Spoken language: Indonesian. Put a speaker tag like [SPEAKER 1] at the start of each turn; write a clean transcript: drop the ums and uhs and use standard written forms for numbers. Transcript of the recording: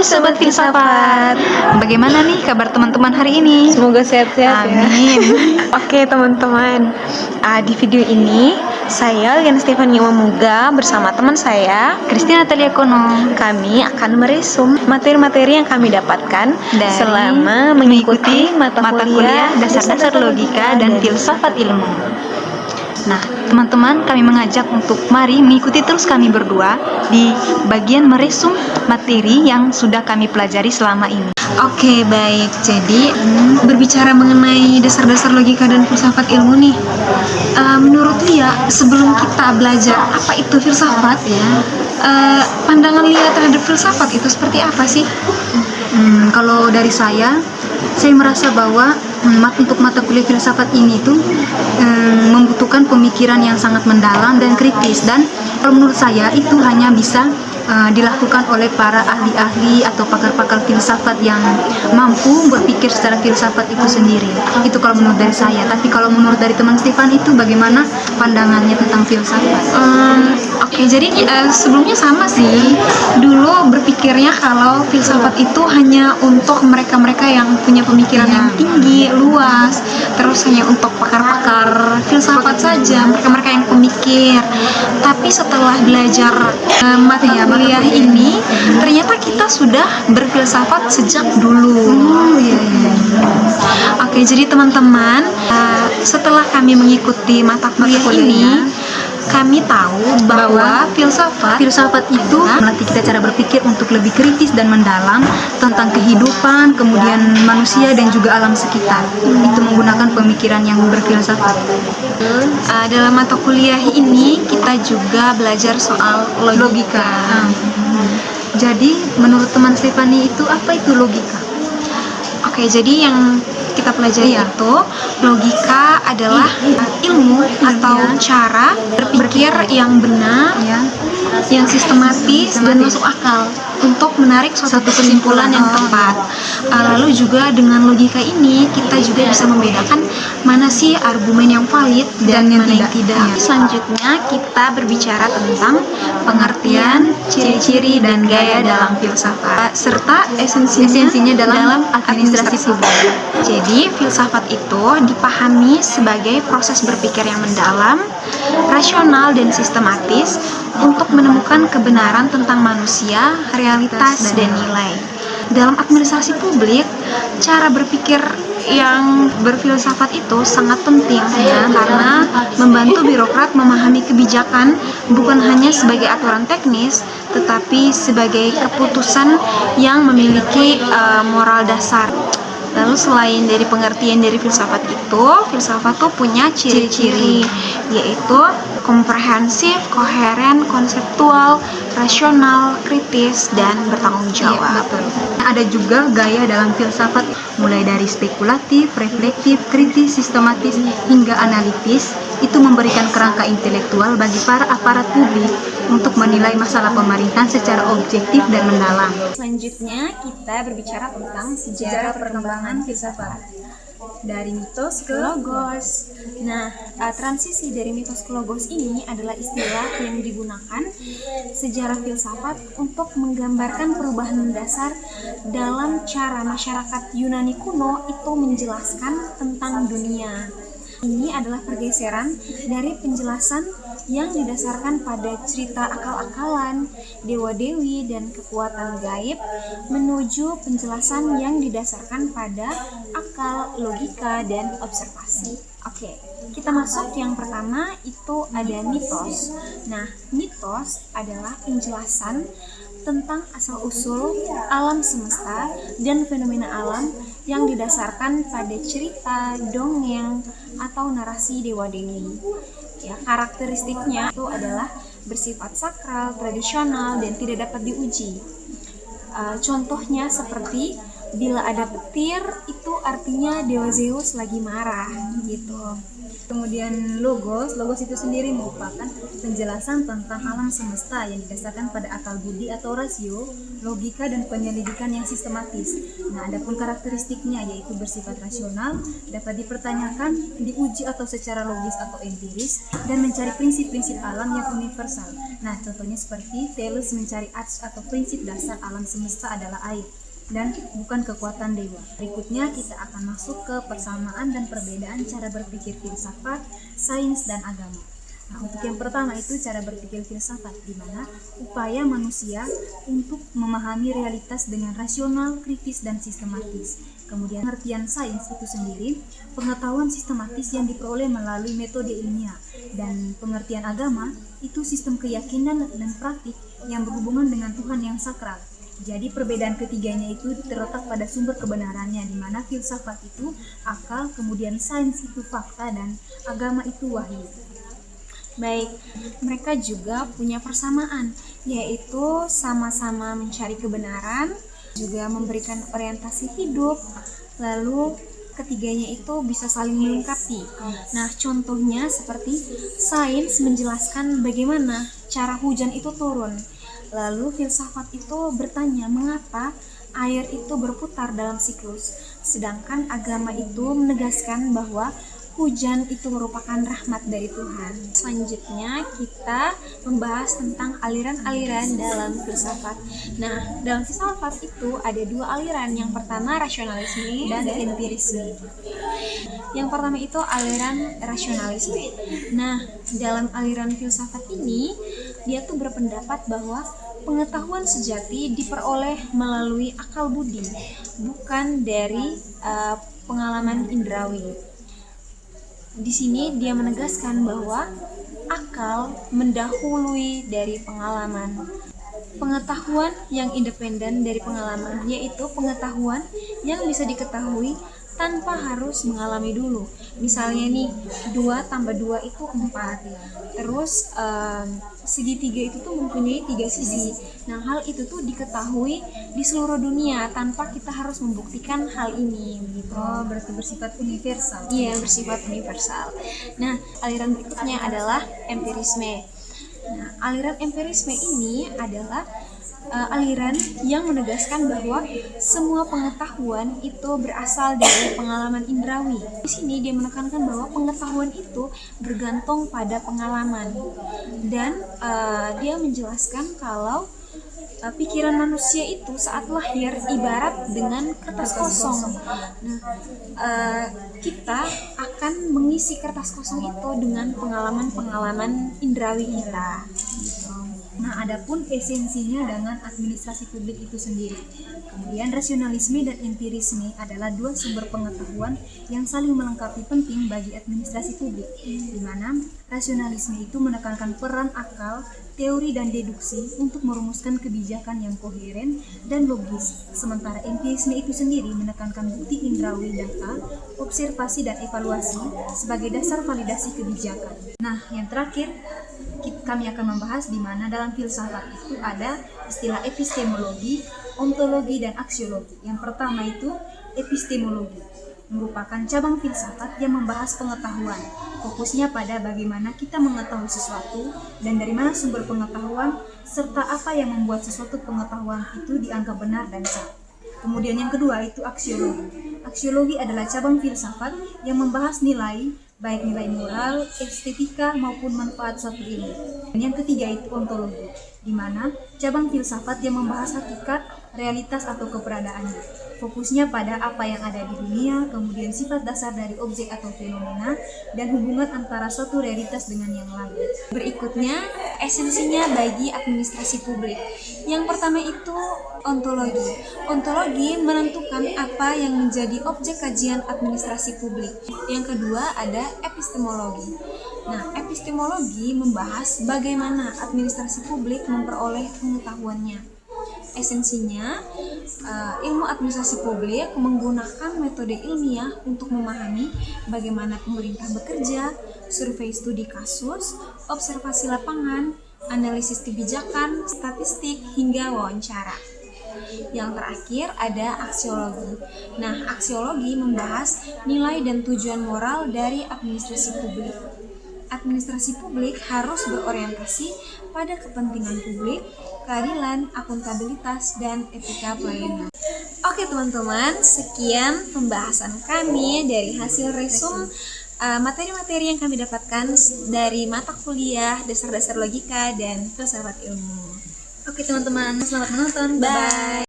[SPEAKER 1] Sobat Filsafat. Bagaimana nih kabar teman-teman hari ini?
[SPEAKER 2] Semoga sehat-sehat ya.
[SPEAKER 1] Amin.
[SPEAKER 2] Oke teman-teman, di video ini saya Lian Stefania Mamuga bersama teman saya
[SPEAKER 1] Christina Natalia Kono.
[SPEAKER 2] kami akan meresum materi-materi yang kami dapatkan
[SPEAKER 1] Dari
[SPEAKER 2] selama mengikuti mata kuliah
[SPEAKER 1] dasar-dasar logika dan filsafat ilmu. Nah, teman-teman, kami mengajak untuk mari mengikuti terus kami berdua di bagian meresum materi yang sudah kami pelajari selama ini.
[SPEAKER 2] Oke, baik. Jadi, berbicara mengenai dasar-dasar logika dan filsafat ilmu nih. Menurut Lia, sebelum kita belajar apa itu filsafat, pandangan Lia terhadap filsafat itu seperti apa sih?
[SPEAKER 1] Kalau dari saya merasa bahwa untuk mata kuliah filsafat ini tuh membutuhkan pemikiran yang sangat mendalam dan kritis, dan kalau menurut saya itu hanya bisa dilakukan oleh para ahli-ahli atau pakar-pakar filsafat yang mampu berpikir secara filsafat itu sendiri. Itu kalau menurut dari saya. Tapi kalau menurut dari teman Stefan itu bagaimana pandangannya tentang filsafat?
[SPEAKER 2] Oke, jadi sebelumnya sama sih. Dulu berpikirnya kalau filsafat itu hanya untuk mereka-mereka yang punya pemikiran yang tinggi, luas, terus hanya untuk pakar-pakar filsafat saja, mereka-mereka yang pemikir. Tapi setelah belajar mata kuliah ini, ternyata kita sudah berfilsafat sejak dulu. Oke, jadi teman-teman, setelah kami mengikuti mata kuliah ini, kami tahu bahwa filsafat itu
[SPEAKER 1] Melatih kita cara berpikir untuk lebih kritis dan mendalam tentang kehidupan, kemudian manusia dan juga alam sekitar. Itu menggunakan pemikiran yang berfilsafat.
[SPEAKER 2] dalam mata kuliah ini kita juga belajar soal logika.
[SPEAKER 1] Jadi menurut teman Stefani itu apa itu logika?
[SPEAKER 2] Oke, jadi yang kita pelajari itu logika adalah ilmu atau cara berpikir yang benar, yang sistematis dan masuk akal untuk menarik suatu kesimpulan yang tepat. Lalu juga dengan logika ini kita juga bisa membedakan mana sih argumen yang valid dan mana yang tidak. Selanjutnya kita berbicara tentang pengertian, ciri-ciri dan gaya dalam filsafat serta esensinya dalam administrasi publik. Jadi filsafat itu dipahami sebagai proses berpikir yang mendalam, rasional dan sistematis untuk menemukan kebenaran tentang manusia, realitas dan nilai. Dalam administrasi publik, cara berpikir yang berfilsafat itu sangat penting karena membantu birokrat memahami kebijakan bukan hanya sebagai aturan teknis, tetapi sebagai keputusan yang memiliki moral dasar. Lalu selain dari pengertian dari filsafat tuh punya ciri-ciri, yaitu komprehensif, koheren, konseptual, rasional, kritis, dan bertanggung jawab.
[SPEAKER 1] Ada juga gaya dalam filsafat, mulai dari spekulatif, reflektif, kritis, sistematis, hingga analitis. Itu memberikan kerangka intelektual bagi para aparat publik untuk menilai masalah pemerintahan secara objektif dan mendalam.
[SPEAKER 2] Selanjutnya kita berbicara tentang sejarah perkembangan filsafat dari mitos ke logos. Nah, transisi dari mitos ke logos ini adalah istilah yang digunakan sejarah filsafat untuk menggambarkan perubahan mendasar dalam cara masyarakat Yunani kuno itu menjelaskan tentang dunia. Ini adalah pergeseran dari penjelasan yang didasarkan pada cerita akal-akalan, dewa-dewi, dan kekuatan gaib menuju penjelasan yang didasarkan pada akal, logika, dan observasi. Oke, kita masuk yang pertama itu ada mitos. Nah, mitos adalah penjelasan tentang asal-usul alam semesta dan fenomena alam yang didasarkan pada cerita, dongeng, atau narasi dewa-dewi. Ya, karakteristiknya itu adalah bersifat sakral, tradisional, dan tidak dapat diuji. Contohnya seperti bila ada petir, itu artinya Dewa Zeus lagi marah, gitu.
[SPEAKER 1] Kemudian logos itu sendiri merupakan penjelasan tentang alam semesta yang didasarkan pada akal budi atau rasio, logika dan penyelidikan yang sistematis. Nah, adapun karakteristiknya yaitu bersifat rasional, dapat dipertanyakan, diuji atau secara logis atau empiris, dan mencari prinsip-prinsip alam yang universal. Nah, contohnya seperti Thales mencari asas atau prinsip dasar alam semesta adalah air dan bukan kekuatan dewa. Berikutnya kita akan masuk ke persamaan dan perbedaan cara berpikir filsafat, sains, dan agama. Nah, untuk yang pertama itu cara berpikir filsafat, di mana upaya manusia untuk memahami realitas dengan rasional, kritis, dan sistematis. Kemudian pengertian sains itu sendiri, pengetahuan sistematis yang diperoleh melalui metode ilmiah. Dan pengertian agama itu sistem keyakinan dan praktik yang berhubungan dengan Tuhan yang sakral. Jadi perbedaan ketiganya itu terletak pada sumber kebenarannya, di mana filsafat itu akal, kemudian sains itu fakta, dan agama itu wahyu.
[SPEAKER 2] Baik, mereka juga punya persamaan, yaitu sama-sama mencari kebenaran, juga memberikan orientasi hidup, lalu ketiganya itu bisa saling melengkapi. Nah, contohnya seperti sains menjelaskan bagaimana cara hujan itu turun. Lalu filsafat itu bertanya mengapa air itu berputar dalam siklus. Sedangkan agama itu menegaskan bahwa hujan itu merupakan rahmat dari Tuhan. Selanjutnya kita membahas tentang aliran-aliran dalam filsafat. Nah, dalam filsafat itu ada dua aliran. Yang pertama rasionalisme dan empirisme. Yang pertama itu aliran rasionalisme. Nah, dalam aliran filsafat ini dia tuh berpendapat bahwa pengetahuan sejati diperoleh melalui akal budi, bukan dari pengalaman indrawi. Di sini dia menegaskan bahwa akal mendahului dari pengalaman. Pengetahuan yang independen dari pengalaman, yaitu pengetahuan yang bisa diketahui tanpa harus mengalami dulu. Misalnya nih, 2 tambah 2 itu 4. Terus segitiga itu tuh mempunyai 3 sisi. Nah, hal itu tuh diketahui di seluruh dunia tanpa kita harus membuktikan hal ini gitu.
[SPEAKER 1] Oh, berarti bersifat universal.
[SPEAKER 2] Iya, bersifat universal. Nah, aliran berikutnya adalah empirisme. Nah, aliran empirisme ini adalah aliran yang menegaskan bahwa semua pengetahuan itu berasal dari pengalaman indrawi. Di sini dia menekankan bahwa pengetahuan itu bergantung pada pengalaman, dan dia menjelaskan kalau pikiran manusia itu saat lahir ibarat dengan kertas kosong. Nah, kita akan mengisi kertas kosong itu dengan pengalaman-pengalaman indrawi kita.
[SPEAKER 1] Nah, adapun esensinya dengan administrasi publik itu sendiri. Kemudian rasionalisme dan empirisme adalah dua sumber pengetahuan yang saling melengkapi penting bagi administrasi publik, di mana rasionalisme itu menekankan peran akal, teori dan deduksi untuk merumuskan kebijakan yang koheren dan logis, sementara empirisme itu sendiri menekankan bukti indrawi, data, observasi dan evaluasi sebagai dasar validasi kebijakan. Nah, yang terakhir kami akan membahas di mana dalam filsafat itu ada istilah epistemologi, ontologi, dan aksiologi. Yang pertama itu epistemologi, merupakan cabang filsafat yang membahas pengetahuan. Fokusnya pada bagaimana kita mengetahui sesuatu dan dari mana sumber pengetahuan, serta apa yang membuat sesuatu pengetahuan itu dianggap benar dan sah. Kemudian yang kedua itu aksiologi. Aksiologi adalah cabang filsafat yang membahas nilai, baik nilai moral, estetika, maupun manfaat suatu ilmu. Dan yang ketiga itu ontologi, di mana cabang filsafat yang membahas hakikat, realitas atau keberadaannya. Fokusnya pada apa yang ada di dunia, kemudian sifat dasar dari objek atau fenomena, dan hubungan antara suatu realitas dengan yang lain.
[SPEAKER 2] Berikutnya, esensinya bagi administrasi publik. Yang pertama itu ontologi. Ontologi menentukan apa yang menjadi objek kajian administrasi publik. Yang kedua ada epistemologi. Nah, epistemologi membahas bagaimana administrasi publik memperoleh pengetahuannya. Esensinya, ilmu administrasi publik menggunakan metode ilmiah untuk memahami bagaimana pemerintah bekerja, survei studi kasus, observasi lapangan, analisis kebijakan, statistik, hingga wawancara. Yang terakhir ada aksiologi. Nah, aksiologi membahas nilai dan tujuan moral dari administrasi publik. Administrasi publik harus berorientasi pada kepentingan publik, keadilan, akuntabilitas, dan etika pelayanan. Oke teman-teman, sekian pembahasan kami dari hasil resum materi-materi yang kami dapatkan dari mata kuliah dasar-dasar logika dan filsafat ilmu.
[SPEAKER 1] Oke teman-teman, selamat menonton.
[SPEAKER 2] Bye.